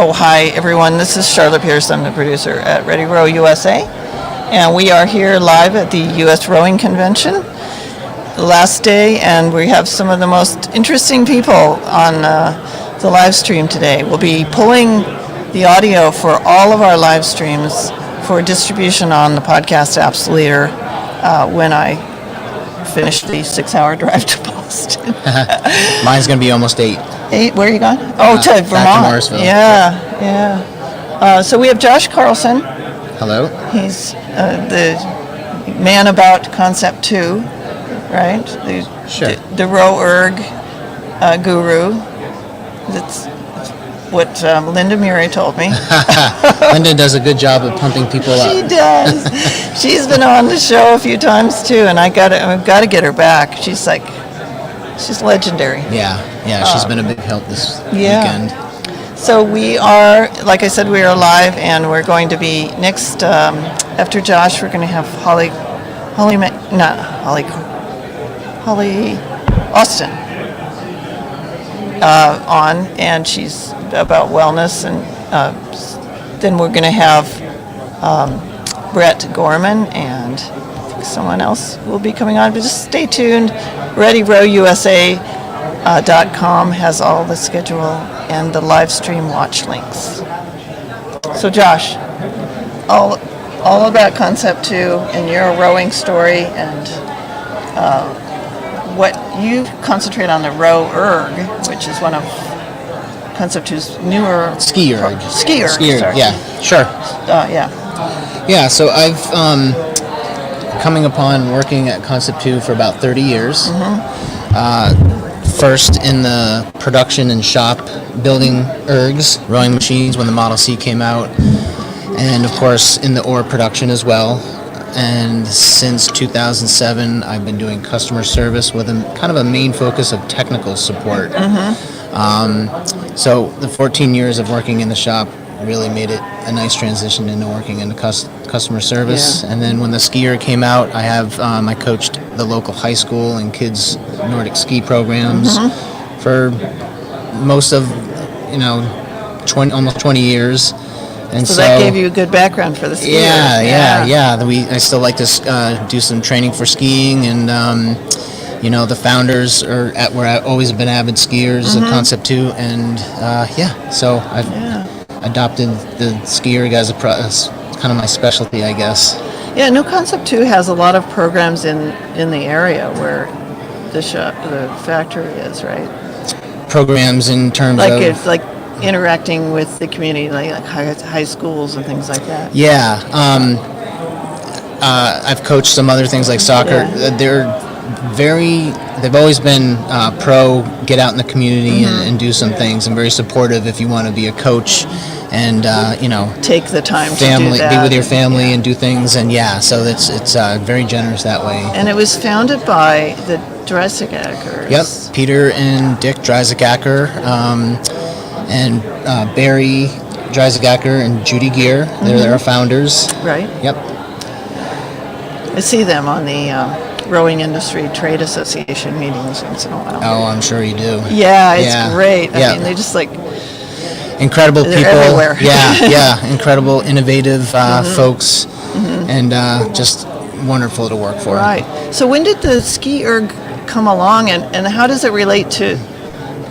Oh, hi, everyone. This is Charlotte Pierce. I'm the producer at Ready Row USA. And we are here live at the US Rowing Convention, the last day, and we have some of the most interesting people on the live stream today. We'll be pulling the audio for all of our live streams for distribution on the podcast apps later when I finish the 6-hour drive to Boston. Mine's going to be almost 8. 8? Where are you going? Oh, to Vermont. Back to Morrisville. Yeah. So we have Josh Carlson. Hello. He's the man about Concept 2, right? Sure. The row-erg guru. That's what Linda Murray told me. Linda does a good job of pumping people up. She does. She's been on the show a few times too, and I've got to get her back. She's legendary. Yeah. She's been a big help this weekend. So we are, like I said, we are live, and we're going to be next after Josh. We're going to have Holly Austin on, and she's about wellness, and then we're going to have Brett Gorman, and I think someone else will be coming on. But just stay tuned. ReadyRowUSA.com has all the schedule and the live stream watch links. So Josh, all about Concept 2 and your rowing story, and what you concentrate on the row-erg, which is one of Concept 2's newer... Ski-erg. Ski-erg, yeah, sure. Yeah, so I've coming upon working at Concept 2 for about 30 years. Mm-hmm. First in the production and shop building ergs, rowing machines when the Model C came out, and of course in the oar production as well. And since 2007, I've been doing customer service with a kind of a main focus of technical support. Mm-hmm. So the 14 years of working in the shop really made it a nice transition into working in the customer service. Yeah. And then when the ski-erg came out, I coached the local high school and kids Nordic ski programs for most of almost 20 years. And so that gave you a good background for the ski. Yeah. I still like to do some training for skiing, and the founders were always been avid skiers at Concept 2, and so I've adopted the ski-erg as kind of my specialty, I guess. Yeah, Concept 2 has a lot of programs in the area where the factory is, right? Programs in terms of... It's like interacting with the community, like high schools and things like that. Yeah. I've coached some other things like soccer. Yeah. They've always been pro, get out in the community and do some things, and very supportive if you want to be a coach and, take the time to do that. Be with your family and do things, and so it's very generous that way. And it was founded by the Dreisackers. Yep, Peter and Dick Dreisacker, and Barry Dreisacker and Judy Gear. They're our founders. Right. Yep. I see them on the Rowing Industry Trade Association meetings once in a while. Oh, I'm sure you do. Yeah, it's great. I mean, they just incredible people. Everywhere. Incredible, innovative folks, and just wonderful to work for. Right. So when did the ski-erg come along, and how does it relate to?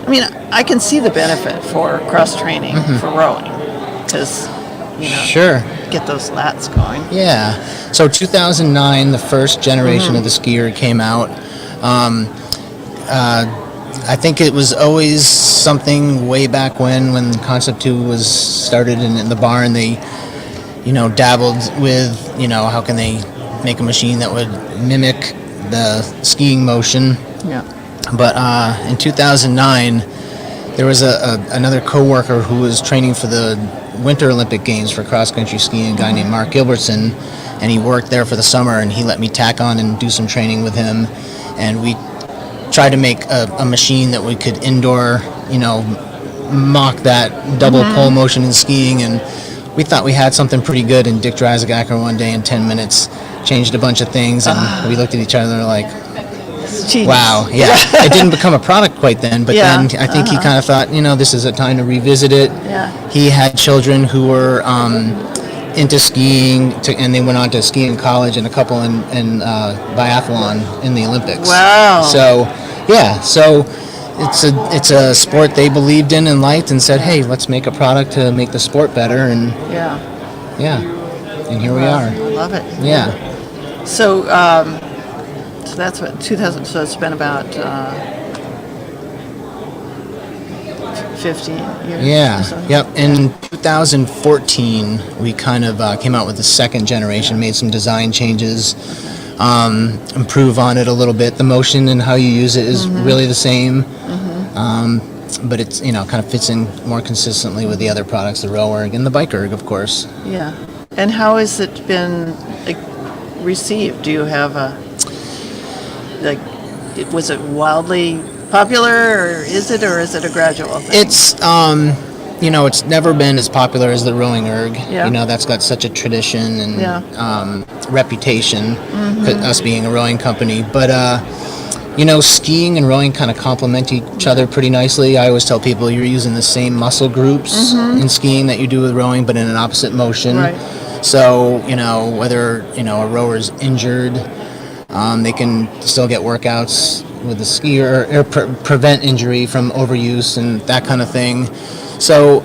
I mean, I can see the benefit for cross-training for rowing, because sure, get those lats going. Yeah. So 2009, the first generation of the ski-erg came out. I think it was always something way back when Concept 2 was started in the barn. They, dabbled with, how can they make a machine that would mimic the skiing motion. Yeah. But in 2009, there was another coworker who was training for the Winter Olympic Games for cross-country skiing, a guy named Mark Gilbertson, and he worked there for the summer, and he let me tack on and do some training with him, and we tried to make a machine that we could indoor, mock that double pole motion in skiing, and we thought we had something pretty good, and Dick Dreisacker one day in 10 minutes changed a bunch of things, and we looked at each other like, wow, It didn't become a product quite then, but then I think he kind of thought, this is a time to revisit it. he had children who were into skiing, and they went on to ski in college, and a couple in biathlon in the Olympics. Wow. So, so it's a sport they believed in and liked, and said, hey, let's make a product to make the sport better, and and here we are. I love it. Yeah. So, so that's what 2000. So it's been about 15 years. Yeah. Or so. Yep. In 2014, we kind of came out with the second generation, made some design changes, improve on it a little bit. The motion and how you use it is really the same, but it's kind of fits in more consistently with the other products, the row erg and the bike erg, of course. Yeah. And how has it been received? Do you have was it wildly popular, or is it a gradual thing? It's it's never been as popular as the rowing erg. Yeah. That's got such a tradition and reputation, us being a rowing company. But skiing and rowing kind of complement each other pretty nicely. I always tell people you're using the same muscle groups in skiing that you do with rowing, but in an opposite motion. Right. So whether a rower's injured, they can still get workouts with the skier or prevent injury from overuse and that kind of thing. So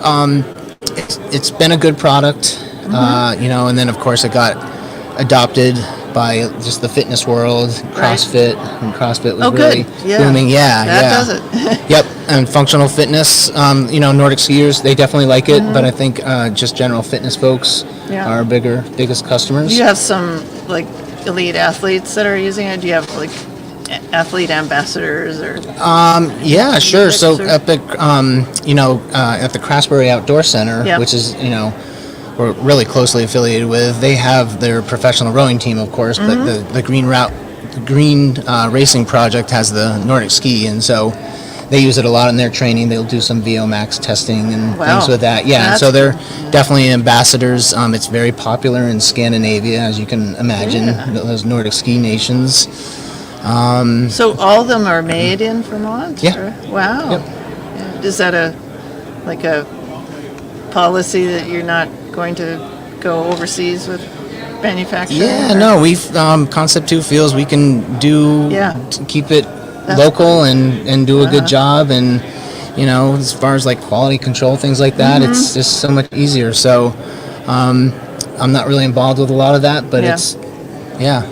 it's been a good product, and then of course it got adopted by just the fitness world, CrossFit, and CrossFit was really booming. That does it. Yep, and functional fitness. Nordic skiers, they definitely like it, but I think just general fitness folks are our biggest customers. Do you have some elite athletes that are using it? Do you have athlete ambassadors or? Yeah, sure. So at the at the Craftsbury Outdoor Center, which is we're really closely affiliated with, they have their professional rowing team, of course, but the Green Racing Project has the Nordic ski, and so they use it a lot in their training. They'll do some VO-Max testing and things with that. Yeah, That's so they're definitely ambassadors. It's very popular in Scandinavia, as you can imagine, those Nordic ski nations. So all of them are made in Vermont? Yeah. Or? Wow. Yep. Yeah. Is that a policy that you're not going to go overseas with manufacturing? Yeah, or? no, we've Concept 2 feels we can keep it local and do a good job, and as far as quality control, things like that, it's just so much easier. So I'm not really involved with a lot of that, but it's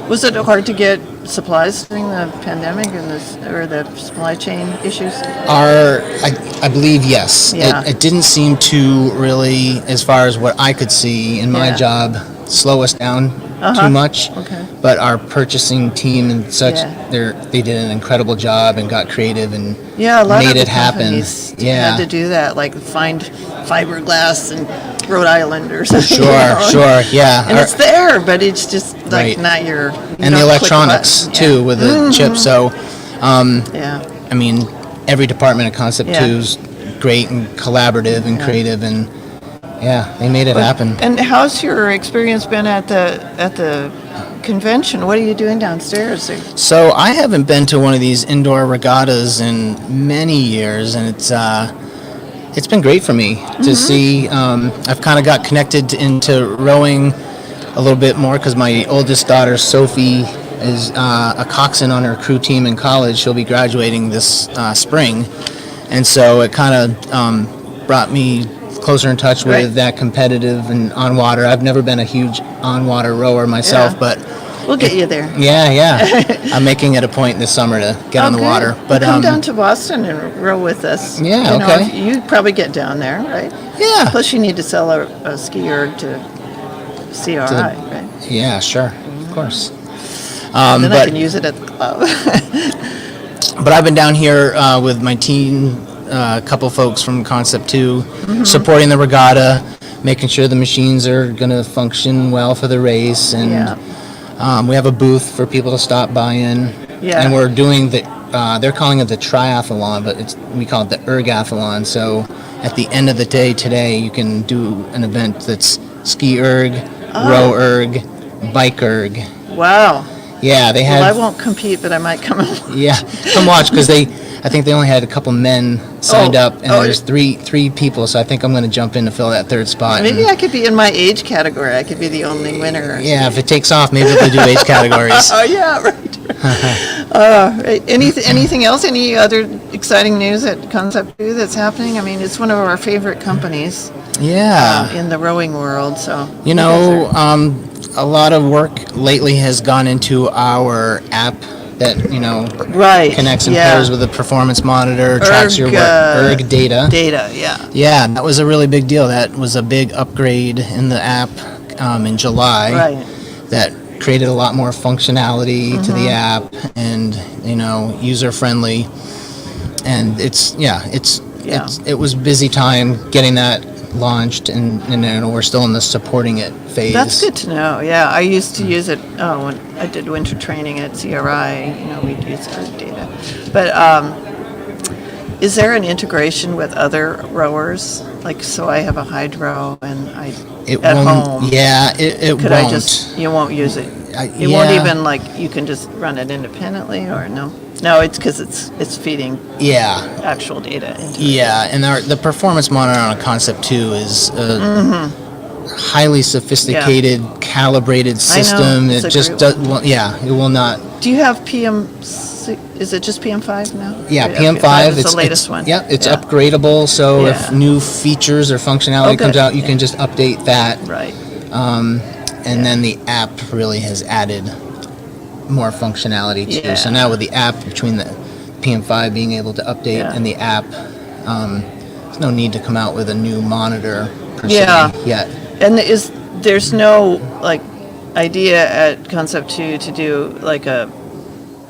Was it hard to get supplies during the pandemic or the supply chain issues? I believe yes. Yeah. It didn't seem to really, as far as what I could see in my job, slow us down too much. Okay. But our purchasing team and such, they did an incredible job and got creative and a lot made of it happen. Had to do that, find fiberglass in Rhode Island or something. Sure, yeah. And it's there, but it's just not your. And the electronics too with the chip. So, I mean, every department at Concept 2 is great and collaborative and creative, and they made it happen. And how's your experience been at the convention? What are you doing downstairs? So I haven't been to one of these indoor regattas in many years, and it's been great for me to see. I've kind of got connected into rowing a little bit more because my oldest daughter, Sophie, is a coxswain on her crew team in college. She'll be graduating this spring. And so it kind of brought me closer in touch with that competitive and on water. I've never been a huge on water rower myself, but we'll get you there. Yeah. I'm making it a point this summer to get on the water. But come down to Boston and row with us. Yeah, okay. You'd probably get down there, right? Yeah. Plus you need to sell a ski erg to CRI, right? Yeah, sure. Of course. Then I can use it at the club. But I've been down here with my team, a couple folks from Concept 2, supporting the regatta, making sure the machines are going to function well for the race, and we have a booth for people to stop by in. Yeah. And we're doing they're calling it the triathlon, but we call it the ergathlon. So at the end of the day today, you can do an event that's ski erg, row erg, bike erg. Wow. Yeah, they had. Well, I won't compete, but I might come and watch. Yeah, come watch because I think they only had a couple men signed up, and there's three people. So I think I'm going to jump in to fill that third spot. Maybe I could be in my age category. I could be the only winner. Yeah, if it takes off, maybe we'll do age categories. Oh yeah, right. Anything else? Any other exciting news at Concept 2 that's happening? I mean, it's one of our favorite companies. Yeah. In the rowing world, so. You know, a lot of work lately has gone into our app that, connects and pairs with the performance monitor, tracks your work, erg data. Data, yeah. Yeah, that was a really big deal. That was a big upgrade in the app in July. Right. That created a lot more functionality to the app and, user-friendly. And it was busy time getting that launched, and we're still in the supporting it phase. That's good to know. Yeah, I used to use it when I did winter training at CRI. We'd use our data. But is there an integration with other rowers? Like, so I have a hydro and at home. Yeah, it could won't. You won't use it. It won't even you can just run it independently, or no? No, it's because it's feeding actual data into it. Yeah, and the performance monitor on a Concept 2 is a highly sophisticated, calibrated system. It just does. Well, it will not. Do you have PM? Is it just PM5 now? Yeah, PM5 is the latest one. Yeah, it's upgradable. So if new features or functionality comes out, you can just update that. Right. And then the app really has added more functionality too. Yeah. So now with the app, between the PM5 being able to update and the app, there's no need to come out with a new monitor per se yet. And there's no idea at Concept 2 to do like a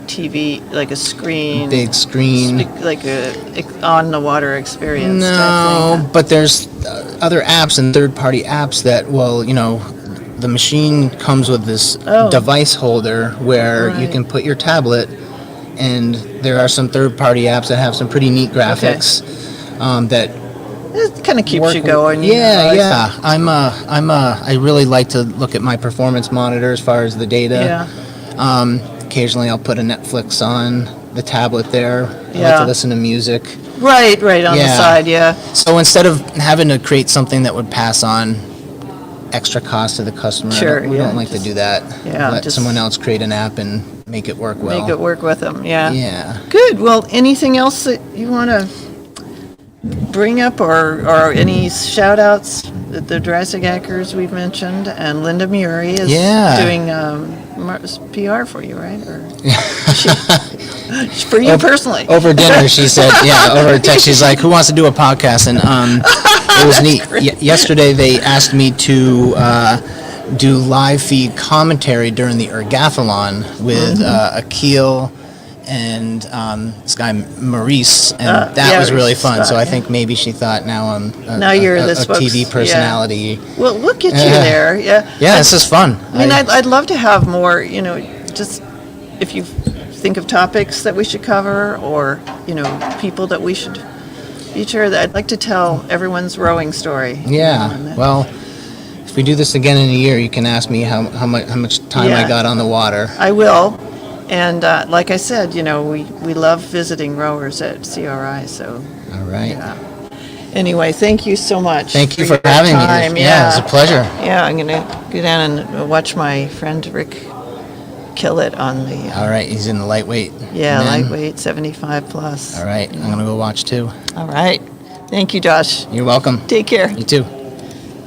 TV, like a screen, big screen, like a on the water experience. No, type thing. But there's other apps and third-party apps that the machine comes with this device holder where you can put your tablet, and there are some third-party apps that have some pretty neat graphics that it kind of keeps you going. Yeah. I really like to look at my performance monitor as far as the data. Yeah. Occasionally I'll put a Netflix on the tablet there. I like to listen to music. Right on the side, So instead of having to create something that would pass on extra cost to the customer, we don't like to do that. Let someone else create an app and make it work well. Make it work with them, Yeah. Good. Well, anything else that you want to bring up, or any shout-outs? The Drassigackers we've mentioned, and Linda Murray is doing PR for you, right? Or for you personally. Over dinner, she said, over text, she's like, who wants to do a podcast? And it was neat. Yesterday, they asked me to do live feed commentary during the ergathlon with Akil and this guy Maurice, and that was really fun. So I think maybe she thought now I'm you're a this TV personality. Well, we'll get you there. Yeah, this is fun. I mean, I'd love to have more. Just if you think of topics that we should cover, or people that we should feature. I'd like to tell everyone's rowing story. Yeah. Well, if we do this again in a year, you can ask me how much time I got on the water. I will. And like I said, we love visiting rowers at CRI. So. All right. Yeah. Anyway, thank you so much. Thank you for having me. Yeah, it's a pleasure. Yeah, I'm gonna go down and watch my friend Rick kill it on the. All right, he's in the lightweight. Yeah, lightweight, 75 plus. All right, I'm gonna go watch too. All right, thank you, Josh. You're welcome. Take care. You too.